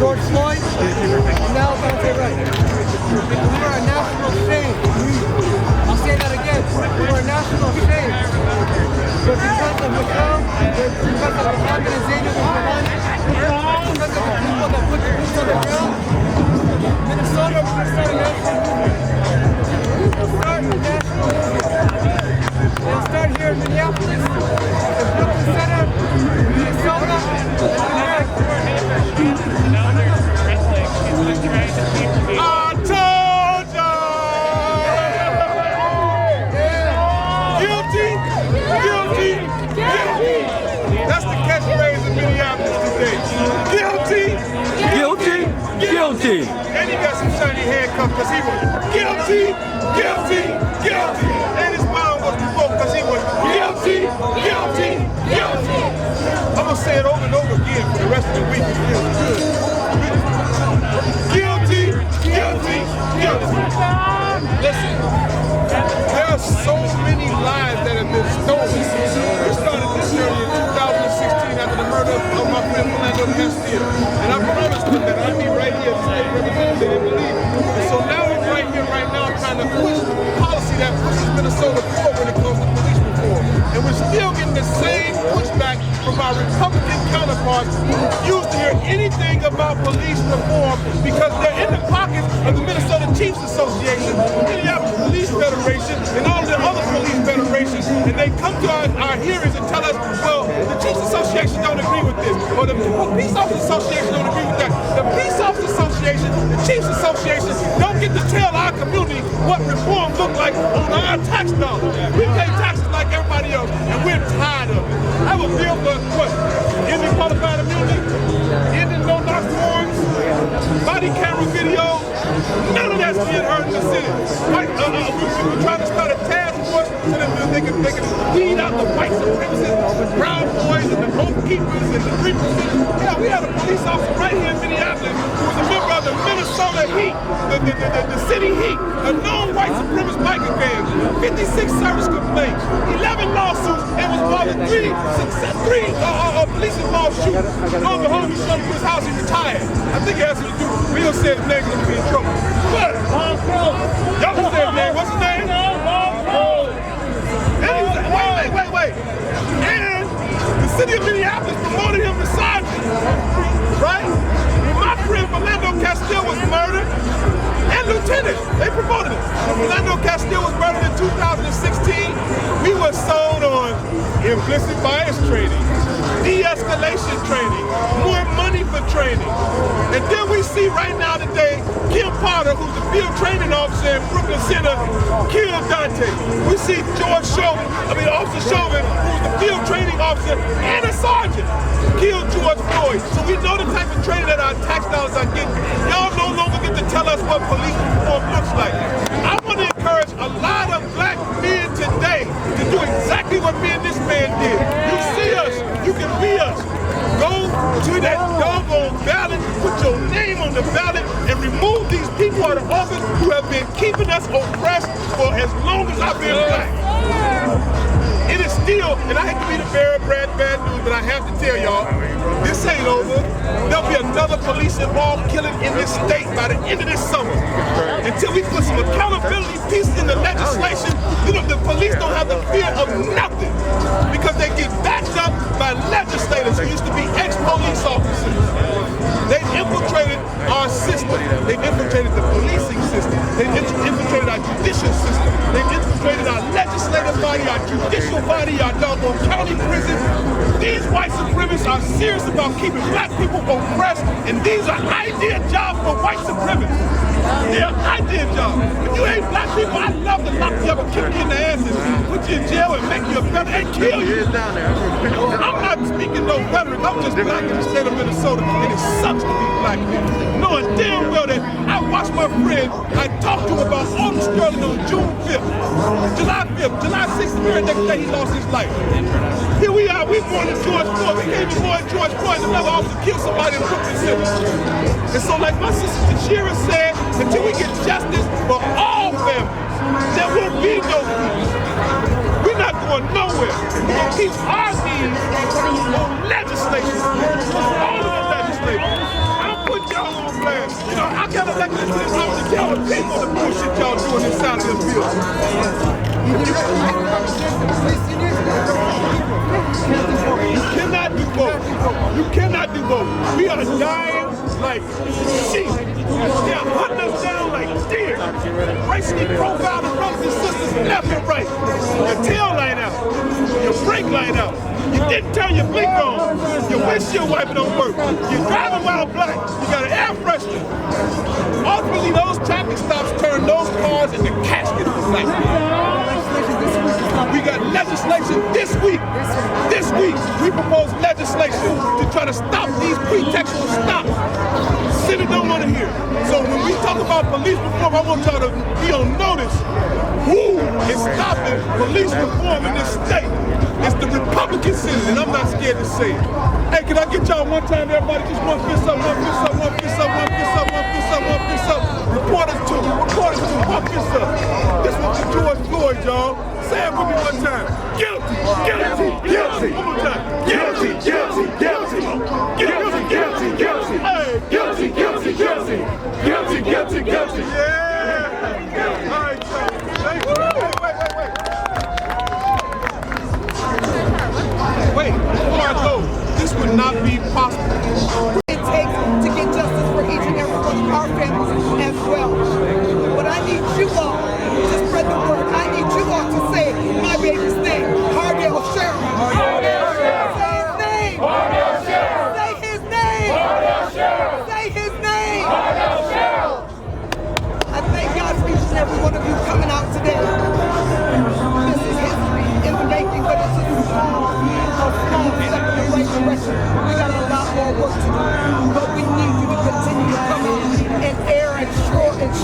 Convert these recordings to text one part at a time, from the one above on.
George Floyd, and now Walter Marmillion. We are a national shame. I'll say that again. We are a national shame. But because of Michelle, because of Mohammed and Zainab and Jahan, because of the people that put the boots on the ground, Minnesota will start a national movement. We'll start a national movement. They'll start here in Minneapolis, in Brooklyn Center, Minnesota, and I told ya! Guilty, guilty, guilty. That's the catchphrase in Minneapolis today. Guilty, Guilty, guilty. and he got some shiny handcuffs because he was guilty, guilty, guilty. And his mom was revoked because he was guilty, guilty, guilty. I'm going to say it over and over again for the rest of the week. It feels good. Guilty, guilty, guilty. Listen, there are so many lives that have been stolen. We started this journey in 2016. here. And I promised them that I'd be right here to state representative. They didn't believe it. And so now I'm right here, right now, trying to push policy that pushes Minnesota forward when it comes to police reform. And we're still getting the same pushback from our Republican counterparts who refuse to hear anything about police reform because they're in the pockets of the Minnesota Chiefs Association, the Minneapolis Police Federation, and all the other police federations. And they come to our hearings and tell us, well, the Chiefs Association don't agree with this, or the Peace Officers Association don't agree with that. The Peace Officers Association, the Chiefs Association don't get to tell our community what reform look like on our tax dollars. We pay taxes like everybody else, and we're tired of it. I have a bill for what? Ending qualified immunity, ending no-knock warrants, body camera video. None of that's being heard in the city. We're trying to start a task force so that they can weed out the white supremacists, brown boys, and the oath keepers, and the 3%. Yeah, we had a police officer right here in Minneapolis who was a member of the Minnesota Heat, the city Heat, a known white supremacist biker gang, 56 service complaints, 11 lawsuits, and was involved in three police involved shootings. Lo and behold, he showed up to his house, he retired. I think it has to do, Viedo said his name's gonna be in trouble. But, y'all can say his name, what's his name? And he was like, wait. And the city of Minneapolis promoted him to sergeant, right? When my friend Orlando Castile was murdered, and lieutenant, they promoted him. When Orlando Castile was murdered in 2016, we were sold on implicit bias training, de-escalation training, more money for training. And then we see right now today, Kim Potter, who's the field training officer in Brooklyn Center, killed Dante. We see Officer Chauvin, who's the field training officer and a sergeant, killed George Floyd. So we know the type of training that our tax dollars are getting. Y'all no longer get to tell us what police reform looks like. I want to encourage a lot of black men today to do exactly what me and this man did. You see us, you can be us. Go to that doggone ballot, put your name on the ballot, and remove these people out of office who have been keeping us oppressed for as long as I've been black. It is still, and I hate to be the bearer of bad news, but I have to tell y'all, this ain't over. There'll be another police involved killing in this state by the end of this summer. Until we put some accountability pieces in the legislation, the police don't have the fear of nothing because they get backed up by legislators who used to be ex-police officers. They've infiltrated our system. They've infiltrated the policing system. They've infiltrated our judicial system. They've infiltrated our legislative body, our judicial body, our doggone county prison. These white supremacists are serious about keeping black people oppressed, and these are idea jobs for white supremacists. They're idea jobs. If you hate black people, I'd love to lock you up and kick you in the ass and put you in jail and make you a felon and kill you. I'm not speaking no rhetoric. I'm just black in the state of Minnesota, and it sucks to be black here. Knowing damn well that I watched my friend, I talked to him about Alden Sterling on June 5th, July 5th, July 6th, the very next day he lost his life. Here we are, we mourning George Floyd. We can't even mourn George Floyd, another officer killed somebody in Brooklyn Center. And so like my sister Tashira said, until we get justice for all families, there will be no peace. We're not going nowhere. We're going to keep our needs on legislation. All of the legislation. I'll put y'all on blast. I got elected to this house to tell the people the bullshit y'all doing inside of this building. You cannot do both. You cannot do both. We are dying like sheep. They're hunting us down like deer. Racially profiling brothers and sisters left and right. Your tail light out. Your brake light out. You didn't turn your blink on. Your windshield wiper don't work. You're driving while black. You got an air freshener. Ultimately, those traffic stops turn those cars into caskets for black people. We got legislation this week. This week, we propose legislation to try to stop these pretextual stops. City don't want to hear. So when we talk about police reform, I want y'all to be on notice. Who is stopping police reform in this state? It's the Republican Senate, and I'm not scared to say it. Hey, can I get y'all one time, everybody? Just one fist up, one fist up, one fist up, one fist up, one fist up, one fist up. Reporters two, one fist up. This was for George Floyd, y'all. Say it with me one time. Guilty, guilty, guilty. One more time. Guilty, guilty, guilty. Guilty, guilty, guilty. this would not be possible. It takes to get justice for each and every one of our families as well. But I need you all to spread the word. I need you all to say my baby's name, Hardell Cheryl. Say his name. Say his name. Say his name. I thank God for each and every one of you coming out today. This is history in the making, but it's a small step in the right direction. We got a lot more work to do, but we need you to continue to come out and air and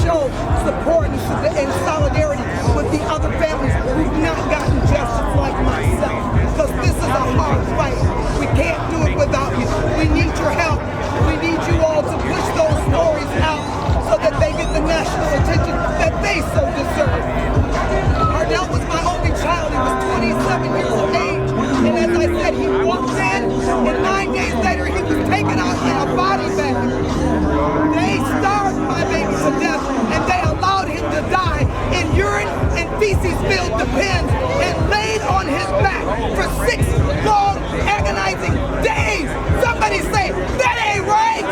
show support and solidarity with the other families who've not gotten justice like myself. Because this is a hard fight. We can't do it without you. We need your help. We need you all to push those stories out so that they get the national attention that they so deserve. Hardell was my only child. He was 27 years of age. And as I said, he walked in, and 9 days later, he was taken out in a body bag. They starved my baby to death, and they allowed him to die in urine and feces-filled pens and laid on his back for 6 long, agonizing days. Somebody say, that ain't right!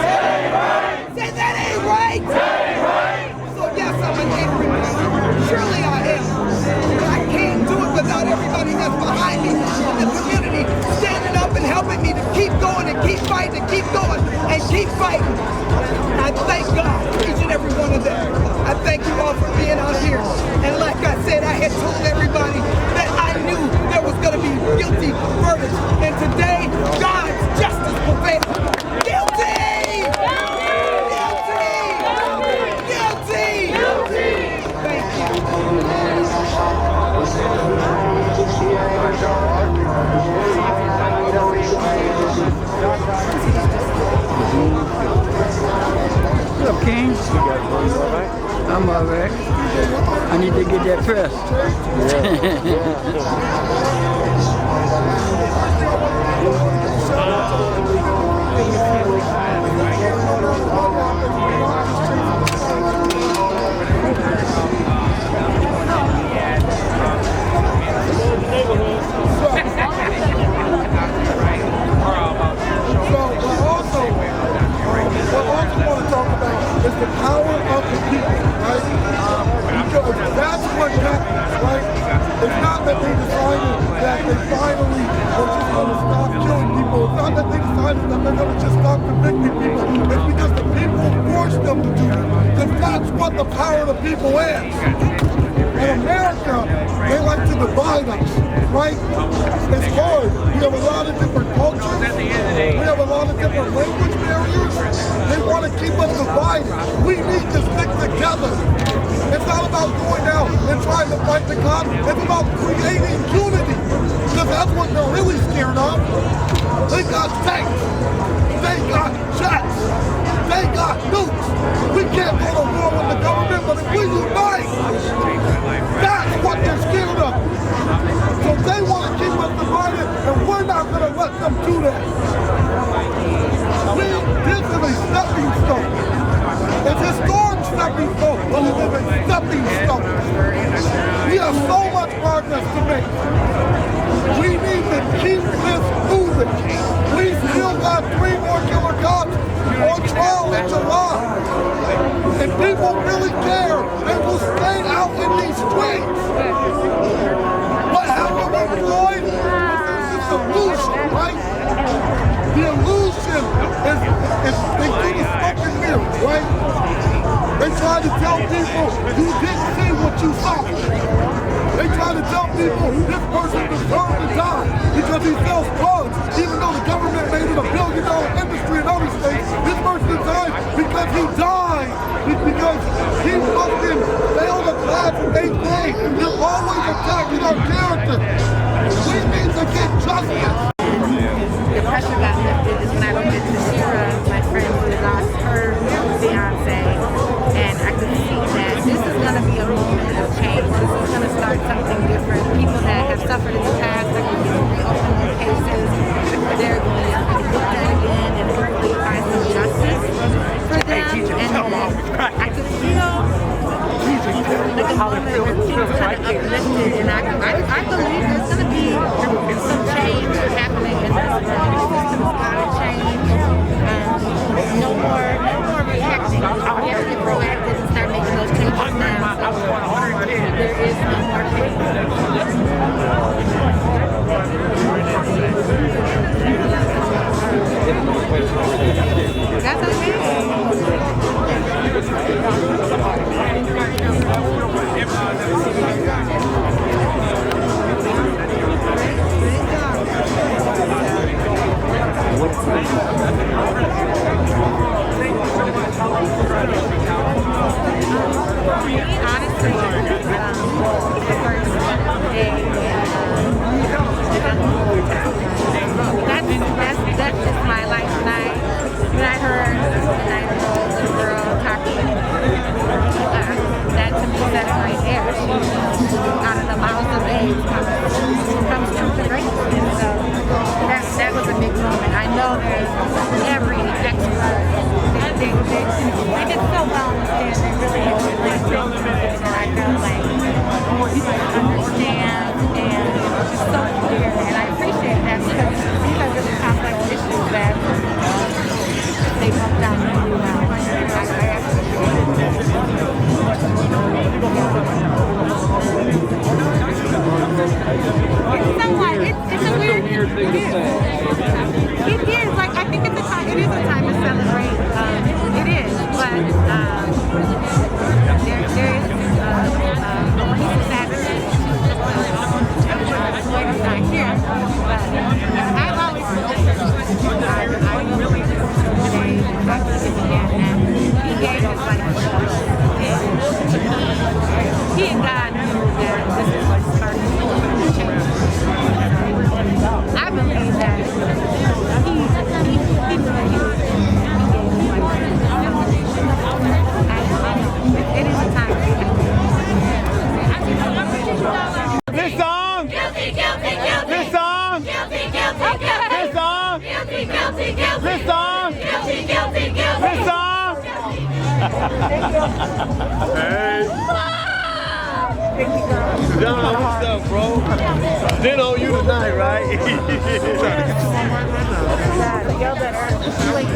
Say, that ain't right! So yes, I'm an angry person. Surely I am. But I can't do it without everybody that's behind me in the community standing up and helping me to keep going and keep fighting and keep going and keep fighting. I thank God for each and every one of them. I thank you all for being out here. And like I said, I had told everybody that I knew there was going to be guilty verdicts. And today, God's justice prevailed. Guilty! Guilty! Thank What's up, King? I'm alright. I need to get that press. Is the power of the people, right? Because that's what happens, right? It's not that they decided that they finally were just going to stop killing people. It's not that they decided that they're going to just stop convicting people. It's because the people forced them to do it. Because that's what the power of the people is. In America, they like to divide us, right? It's hard. We have a lot of different cultures. We have a lot of different language barriers. They want to keep us divided. We need to stick together. It's not about going out and trying to fight the cops. It's about creating unity. Because that's what they're really scared of. They got tanks. They got jets. They got nukes. We can't go to war with the government, but if we unite, that's what they're scared of. So they want to keep us divided, and we're not going to let them do that. This is a stepping stone. It's a historic stepping stone, but it is a stepping stone. We have so much progress to make. We need to keep this moving. We still got 3 more killer cops on trial in July. And people really care. They will stay out in these streets. What happened with Floyd is an illusion, right? The illusion is they do the smoke and mirrors, right? They try to tell people you didn't see what you saw. They try to tell people this person deserved to die because he sells drugs, even though the government made it a $1 billion industry in other states. This person died because he died. Because he fucking failed a class in 8th grade. You're always attacking our character. We need to get justice. The pressure got lifted is when I looked at Tashira, my friend who lost her fiance, and I could see that this is going to be a moment of change. This is going to start something different. People that have suffered in the past are going to reopen their cases. They're going to be looked at again and hopefully find some justice for them. And I could feel like a moment where things kind of uplifted, and I believe there's going to be some change. Honestly, the first day that's just my life tonight. When I heard the 9-year-old little girl talking, that to me said it right there. Out of the mouths of babes comes truth and grace. And so that was a big moment. I know there's every expert. They did so well on the stand. They really explained things that I felt like understand and just so clear. And I appreciate that because these are really complex issues that they broke down really well. It's so like it's a weird thing to say. It is like I think it's a time. It is a time to celebrate. It is, but there is a piece of sadness. Floyd is not here, but I've always I will be today and talk to him again, and he gave his life to us. And he and God knew that this is what started the change. I believe that he knew that he gave his life. It is a time to be This song. Guilty, guilty, guilty. This song. Guilty, guilty, guilty. This song. Guilty, guilty, guilty. This song. Guilty, guilty, guilty. This song. Hey. John, what's up, bro? Then on you tonight, right? Y'all better. Like,